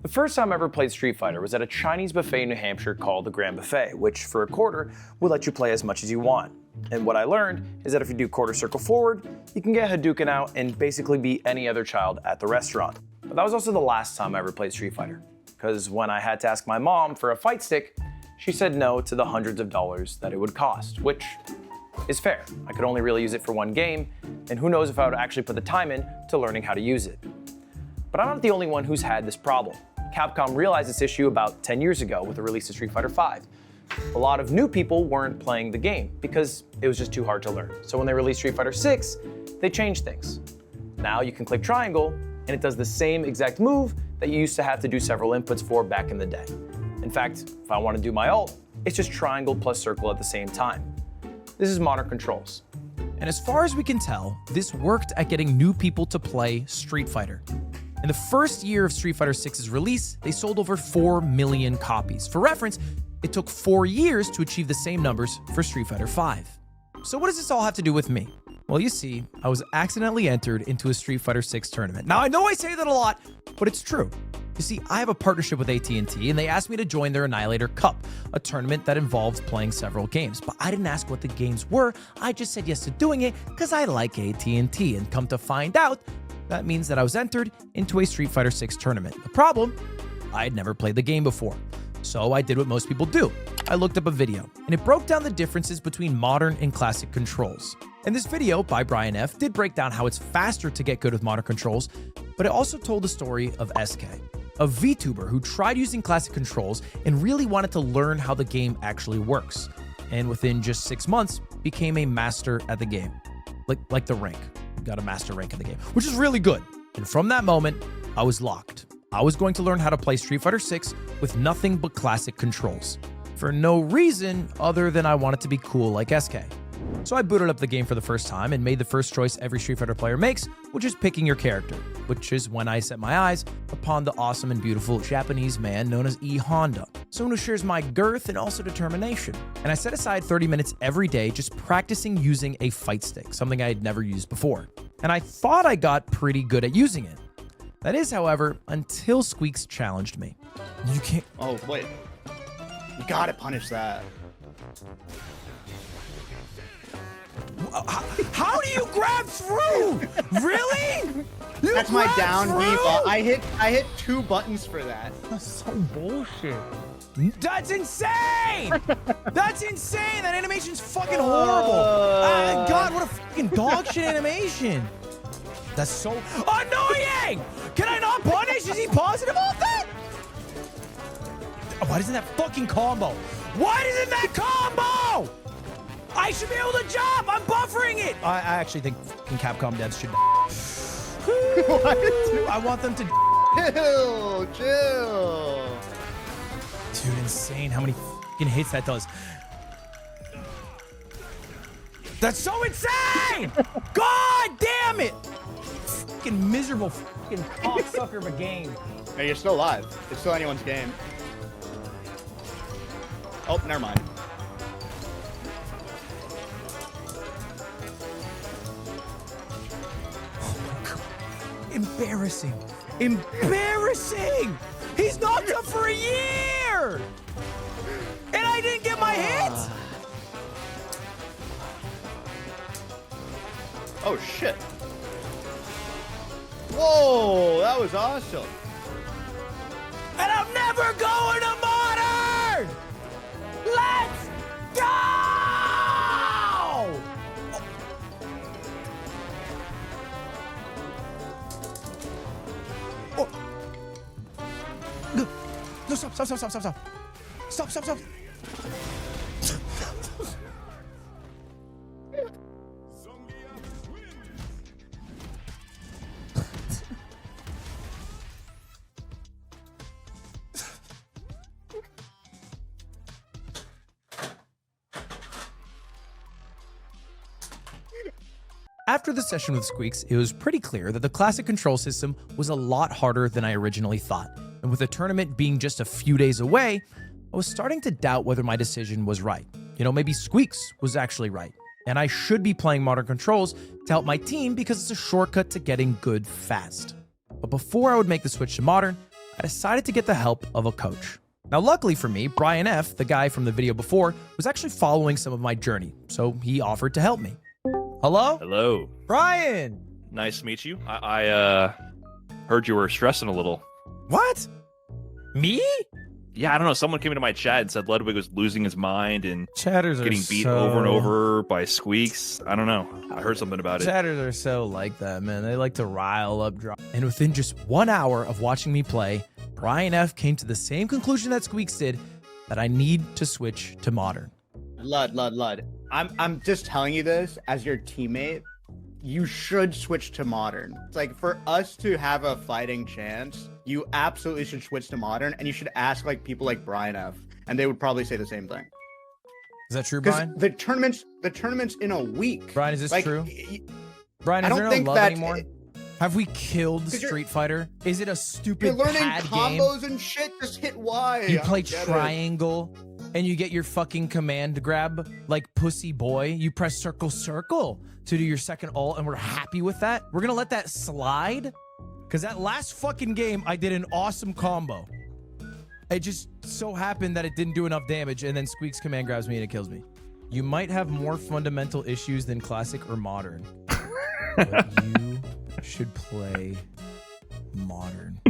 The first time I ever played Street Fighter was at a Chinese buffet in New Hampshire called the Grand Buffet, which for a quarter will let you play as much as you want. And what I learned is that if you do quarter circle forward, you can get Hadouken out and basically be any other child at the restaurant. But that was also the last time I ever played Street Fighter, because when I had to ask my mom for a fight stick, she said no to the hundreds of dollars that it would cost, which is fair. I could only really use it for one game, and who knows if I would actually put the time in to learning how to use it. But I'm not the only one who's had this problem. Capcom realized this issue about 10 years ago with the release of Street Fighter V. A lot of new people weren't playing the game because it was just too hard to learn. So when they released Street Fighter VI, they changed things. Now you can click triangle and it does the same exact move that you used to have to do several inputs for back in the day. In fact, if I want to do my ult, it's just triangle plus circle at the same time. This is modern controls. And as far as we can tell, this worked at getting new people to play Street Fighter. In the first year of Street Fighter VI's release, they sold over 4 million copies. For reference, it took 4 years to achieve the same numbers for Street Fighter V. So what does this all have to do with me? Well, you see, I was accidentally entered into a Street Fighter VI tournament. Now, I know I say that a lot, but it's true. You see, I have a partnership with AT&T, and they asked me to join their Annihilator Cup, a tournament that involves playing several games. But I didn't ask what the games were. I just said yes to doing it because I like AT&T, and come to find out, that means that I was entered into a Street Fighter VI tournament. The problem? I had never played the game before. So I did what most people do. I looked up a video, and it broke down the differences between modern and classic controls. And this video by Brian F. did break down how it's faster to get good with modern controls, but it also told the story of SK, a VTuber who tried using classic controls and really wanted to learn how the game actually works. And within just 6 months, became a master at the game. Like the rank. Got a master rank in the game, which is really good. And from that moment, I was locked. I was going to learn how to play Street Fighter VI with nothing but classic controls, for no reason other than I wanted to be cool like SK. So I booted up the game for the first time and made the first choice every Street Fighter player makes, which is picking your character, which is when I set my eyes upon the awesome and beautiful Japanese man known as E. Honda, someone who shares my girth and also determination. And I set aside 30 minutes every day just practicing using a fight stick, something I had never used before. And I thought I got pretty good at using it. That is, however, until Squeaks challenged me. You can't... Oh, wait. You gotta punish that. How do you grab through? Really? That's my down default. I hit 2 buttons for that. That's so bullshit. That's insane! That's insane! That animation's fucking horrible. God, what a fucking dog shit animation. That's so annoying! Can I not punish? Is he positive about that? Why isn't that fucking combo? Why isn't that combo? I should be able to jump! I'm buffering it! I actually think fucking Capcom devs should... I want them to... Chill. Dude, insane how many fucking hits that does. That's so insane! God damn it! Fucking miserable fucking cocksucker of a game. Hey, you're still alive. It's still anyone's game. Oh, never mind. Embarrassing. Embarrassing! He's knocked up for a year! And I didn't get my hit! Oh, shit. Whoa, that was awesome. And I'm never going to modern! Let's go! Oh. No, stop. Stop. After the session with Squeaks, it was pretty clear that the classic control system was a lot harder than I originally thought. And with the tournament being just a few days away, I was starting to doubt whether my decision was right. You know, maybe Squeaks was actually right. And I should be playing modern controls to help my team because it's a shortcut to getting good fast. But before I would make the switch to modern, I decided to get the help of a coach. Now, luckily for me, Brian F., the guy from the video before, was actually following some of my journey, so he offered to help me. Hello? Hello. Brian! Nice to meet you. I heard you were stressing a little. What? Me? Yeah, I don't know. Someone came into my chat and said Ludwig was losing his mind and Chatters getting beat over and over by Squeaks. I don't know. I heard something about it. Chatters are so like that, man. They like to rile up. And within just 1 hour of watching me play, Brian F. came to the same conclusion that Squeaks did, that I need to switch to modern. Lud. I'm just telling you this as your teammate. You should switch to modern. It's like, for us to have a fighting chance, you absolutely should switch to modern, and you should ask like people like Brian F. and they would probably say the same thing. Is that true, Because Brian? the tournament's in a week. Brian, is this Like, true? Brian, I is don't there no think love that anymore? Have we killed Street Fighter? Is it a You're stupid learning pad combos game? and shit. Just hit Y. You I play don't get it. triangle and you get your fucking command grab like pussy boy. You press circle to do your second ult, and we're happy with that. We're gonna let that slide? Because that last fucking game, I did an awesome combo. It just so happened that it didn't do enough damage, and then Squeak's command grabs me and it kills me. You might have more fundamental issues than classic or modern, but you should play modern.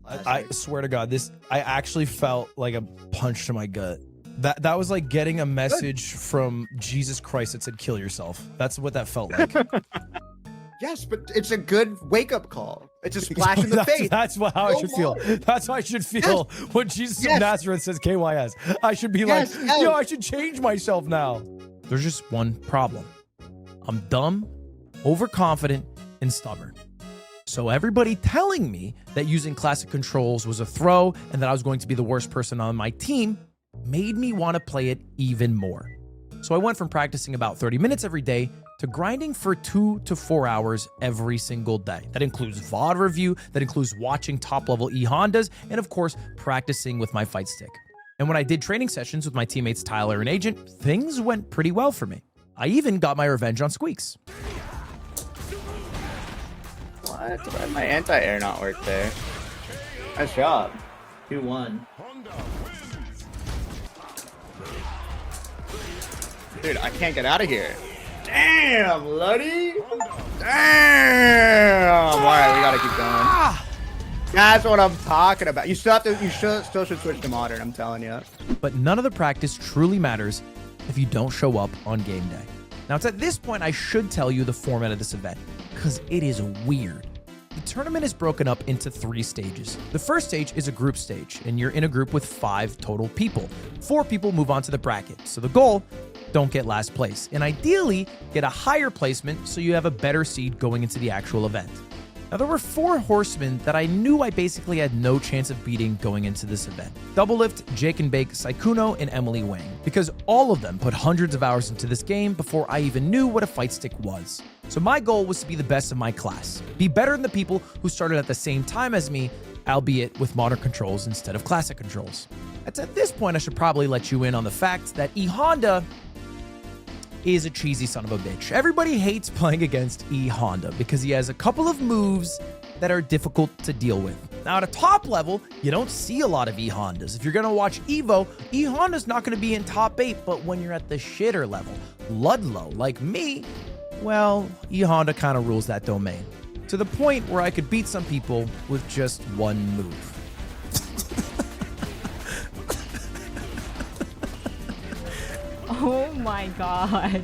I swear to God, I actually felt like a punch to my gut. That was like getting a message from Jesus Christ that said kill yourself. That's what that felt like. Yes, but it's a good wake-up call. It's a splash in the face. That's how I should feel. That's how I should feel when Jesus of Nazareth says KYS. I should be like, yo, I should change myself now. There's just one problem. I'm dumb, overconfident, and stubborn. So everybody telling me that using classic controls was a throw and that I was going to be the worst person on my team made me want to play it even more. So I went from practicing about 30 minutes every day to grinding for 2 to 4 hours every single day. That includes VOD review, that includes watching top-level E-Hondas, and of course, practicing with my fight stick. And when I did training sessions with my teammates Tyler and Agent, things went pretty well for me. I even got my revenge on Squeaks. What? Why did my anti-air not work there? Nice job. 2-1. Dude, I can't get out of here. Damn, Luddy. Damn. All right, we gotta keep going. That's what I'm talking about. You still should switch to modern. I'm telling you. But none of the practice truly matters if you don't show up on game day. Now, it's at this point I should tell you the format of this event, because it is weird. The tournament is broken up into 3 stages. The first stage is a group stage, and you're in a group with 5 total people. 4 people move on to the bracket. So the goal, don't get last place, and ideally get a higher placement so you have a better seed going into the actual event. Now, there were 4 horsemen that I knew I basically had no chance of beating going into this event. Doublelift, Jake and Bake, Saikuno, and Emily Wang, because all of them put hundreds of hours into this game before I even knew what a fight stick was. So my goal was to be the best of my class, be better than the people who started at the same time as me, albeit with modern controls instead of classic controls. It's at this point I should probably let you in on the fact that E-Honda is a cheesy son of a bitch. Everybody hates playing against E-Honda because he has a couple of moves that are difficult to deal with. Now, at a top level, you don't see a lot of E-Hondas. If you're gonna watch Evo, E-Honda's not gonna be in top 8, but when you're at the shitter level, Ludlow, like me, well, E-Honda kind of rules that domain. To the point where I could beat some people with just one move. Oh my god.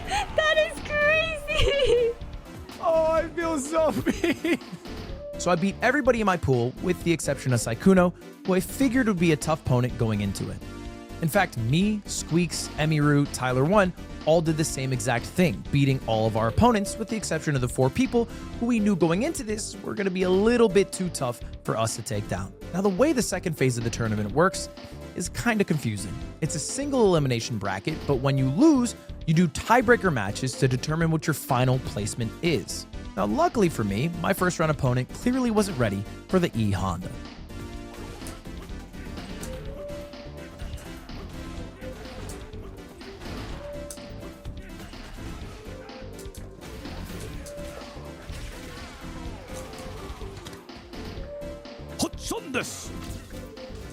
That is crazy. Oh, I feel so mean. So I beat everybody in my pool with the exception of Saikuno, who I figured would be a tough opponent going into it. In fact, me, Squeaks, Emiru, Tyler 1 all did the same exact thing, beating all of our opponents with the exception of the 4 people who we knew going into this were going to be a little bit too tough for us to take down. Now, the way the second phase of the tournament works is kind of confusing. It's a single elimination bracket, but when you lose, you do tiebreaker matches to determine what your final placement is. Now, luckily for me, my first round opponent clearly wasn't ready for the E-Honda.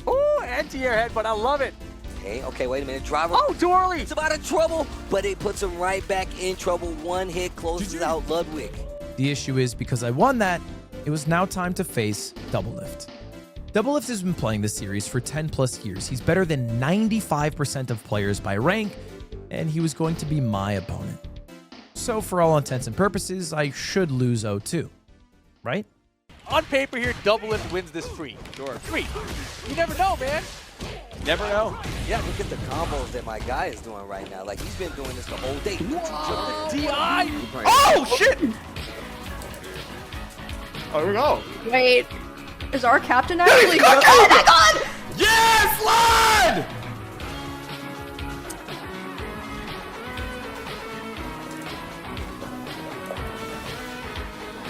Ooh, anti-air headbutt. I love it. Okay, wait a minute. Driver. Oh, too early. It's about in trouble, but it puts him right back in trouble. One hit closes out Ludwig. The issue is, because I won that, it was now time to face Doublelift. Doublelift has been playing this series for 10 plus years. He's better than 95% of players by rank, and he was going to be my opponent. So for all intents and purposes, I should lose 0-2, right? On paper here, Doublelift wins this free. Sure. Free. You never know, man. Never know. Yeah, look at the combos that my guy is doing right now. Like, he's been doing this the whole day. DI. Oh, shit. Oh, here we go. Wait, is our captain actually good? Oh my god! Yes, Lud!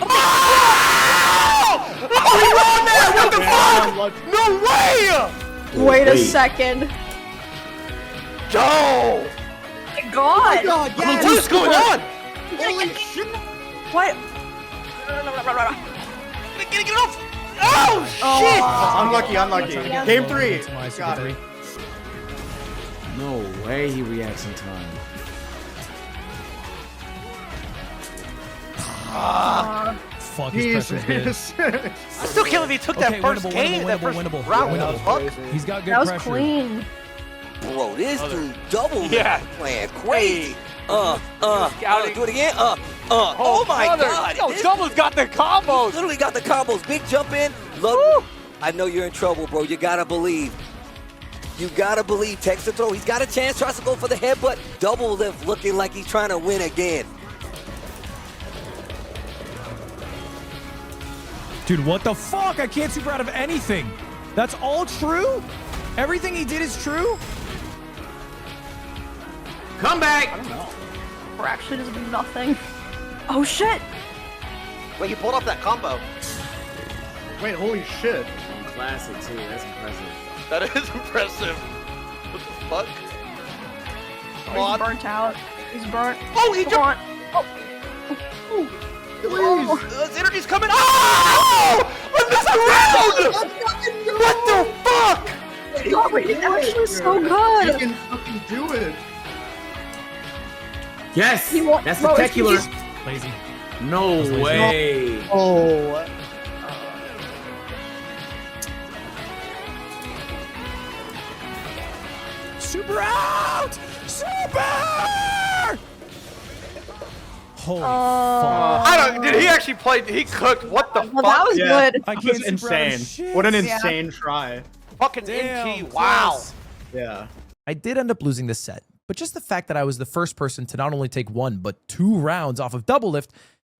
Oh! Oh, he won that! What the fuck? No way! Wait a second. Go! My God! What is going on? Holy shit! What? Get it off! Oh, shit! Unlucky. Game 3. To my Got Super it. 3. No way he reacts in time. Fuck, his pressure's good. Jesus. I still can't believe he took that Okay, first winnable, game, that first winnable. round. That was Fuck. crazy. He's got good That was pressure. clean. Bro, this dude double Yeah. playing crazy. Scouting. Do it again. Oh my brother. God. Yo, This Double's got the combos. literally got the combos. Big jump in. Look, I know you're in trouble, bro. You gotta believe. You gotta believe. Text to throw. He's got a chance. Tries to go for the headbutt. Doublelift looking like he's trying to win again. Dude, what the fuck? I can't super out of anything. That's all true? Everything he did is true? Come back! Or actually does nothing. Oh shit! Wait, he pulled off that combo. Wait, holy shit. Classic too. That's impressive. That is impressive. What the fuck? Come He's on. burnt out. He's burnt. Oh, he Come jumped. on. His energy's coming. Oh! I missed a round! What the fuck? God, wait, he's actually so You good. can fucking do it. Yes! He won't- That's bro, if spectacular. he's- Lazy. No lazy. way. Oh. Super out! Super! Holy fuck. I don't. Did he actually play? He cooked. What the Well, fuck? that was Yeah. good. I That can't was super out of insane. shit. What an Yeah. insane try. Fucking Damn, NT. Wow. close. Yeah. I did end up losing this set, but just the fact that I was the first person to not only take 1, but 2 rounds off of Doublelift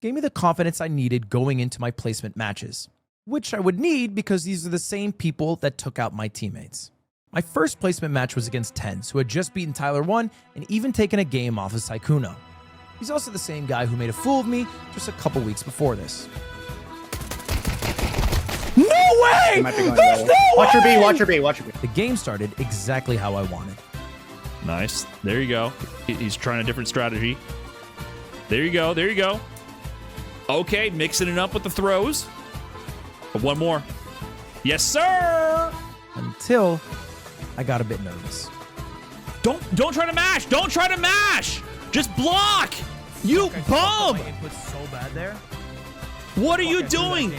gave me the confidence I needed going into my placement matches, which I would need because these are the same people that took out my teammates. My first placement match was against Tens, who had just beaten Tyler 1 and even taken a game off of Saikuno. He's also the same guy who made a fool of me just a couple weeks before this. No way! Might be going There's low. no Watch your way! B, watch your B, watch your B. The game started exactly how I wanted. Nice. There you go. He's trying a different strategy. There you go. There you go. Okay, mixing it up with the throws. One more. Yes, sir. Until I got a bit nervous. Don't try to mash. Don't try to mash. Just block. You bum. Input's so bad there. What are you doing?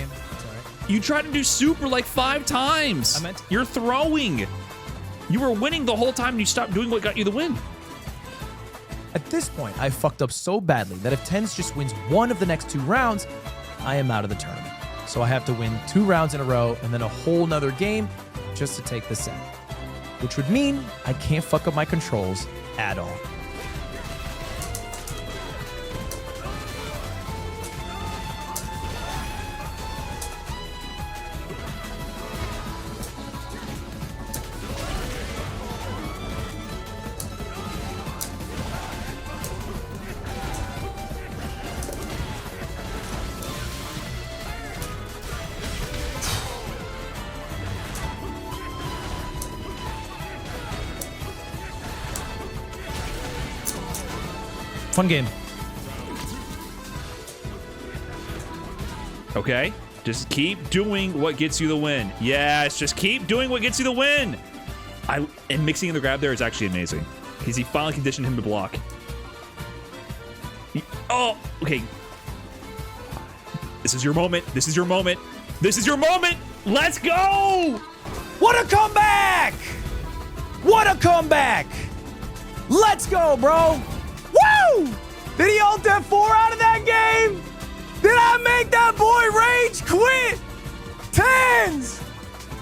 You tried to do super like 5 times. I meant- You're throwing. You were winning the whole time and you stopped doing what got you the win. At this point, I fucked up so badly that if Tens just wins 1 of the next 2 rounds, I am out of the tournament. So I have to win 2 rounds in a row and then a whole nother game just to take the set. Which would mean I can't fuck up my controls at all. Fun game. Okay. Just keep doing what gets you the win. Yes, just keep doing what gets you the win. And mixing in the grab there is actually amazing. Because he finally conditioned him to block. Oh, okay. This is your moment. This is your moment. This is your moment. Let's go. What a comeback! What a comeback! Let's go, bro. Woo! Did he ult F4 out of that game? Did I make that boy rage quit? Tens!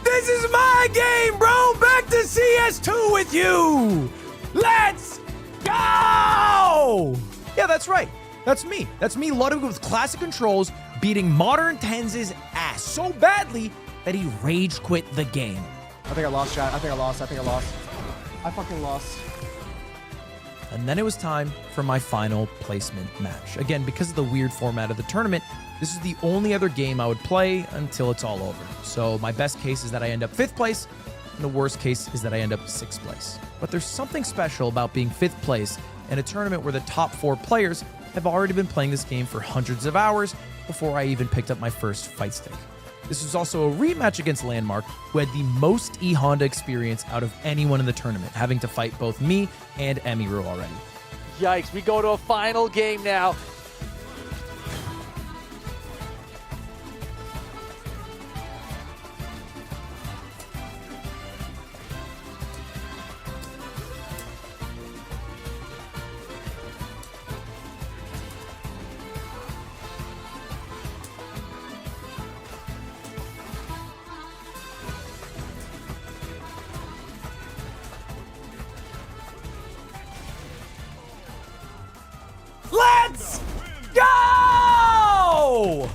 This is my game, bro! Back to CS2 with you! Let's go! Yeah, that's right. That's me. That's me, Ludwig, with classic controls, beating Modern Tens' ass so badly that he rage quit the game. I think I lost, chat. I think I lost. I fucking lost. And then it was time for my final placement match. Again, because of the weird format of the tournament, this is the only other game I would play until it's all over. So my best case is that I end up 5th place, and the worst case is that I end up 6th place. But there's something special about being 5th place in a tournament where the top 4 players have already been playing this game for hundreds of hours before I even picked up my first fight stick. This was also a rematch against Landmark, who had the most E-Honda experience out of anyone in the tournament, having to fight both me and Emiru already. Yikes, we go to a final game now. Let's go!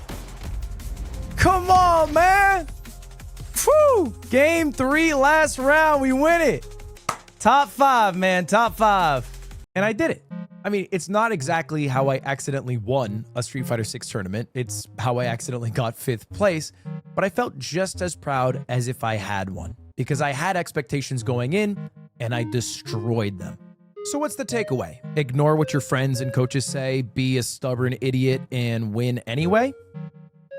Come on, man. Whew. Game 3, last round. We win it. Top 5, man. Top 5. And I did it. I mean, it's not exactly how I accidentally won a Street Fighter 6 tournament. It's how I accidentally got 5th place. But I felt just as proud as if I had won, because I had expectations going in and I destroyed them. So what's the takeaway? Ignore what your friends and coaches say, be a stubborn idiot, and win anyway?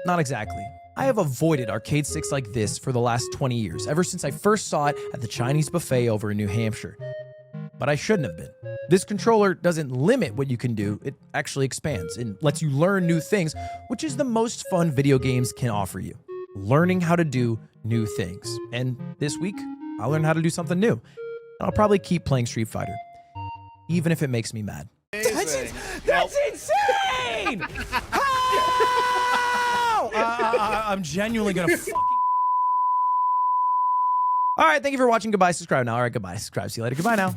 Not exactly. I have avoided arcade sticks like this for the last 20 years, ever since I first saw it at the Chinese buffet over in New Hampshire. But I shouldn't have been. This controller doesn't limit what you can do, it actually expands and lets you learn new things, which is the most fun video games can offer you. Learning how to do new things. And this week, I'll learn how to do something new. And I'll probably keep playing Street Fighter, even if it makes me mad. That's insane! How? I'm genuinely gonna fucking... All right, thank you for watching. Goodbye, subscribe now. All right, goodbye, subscribe. See you later. Goodbye now.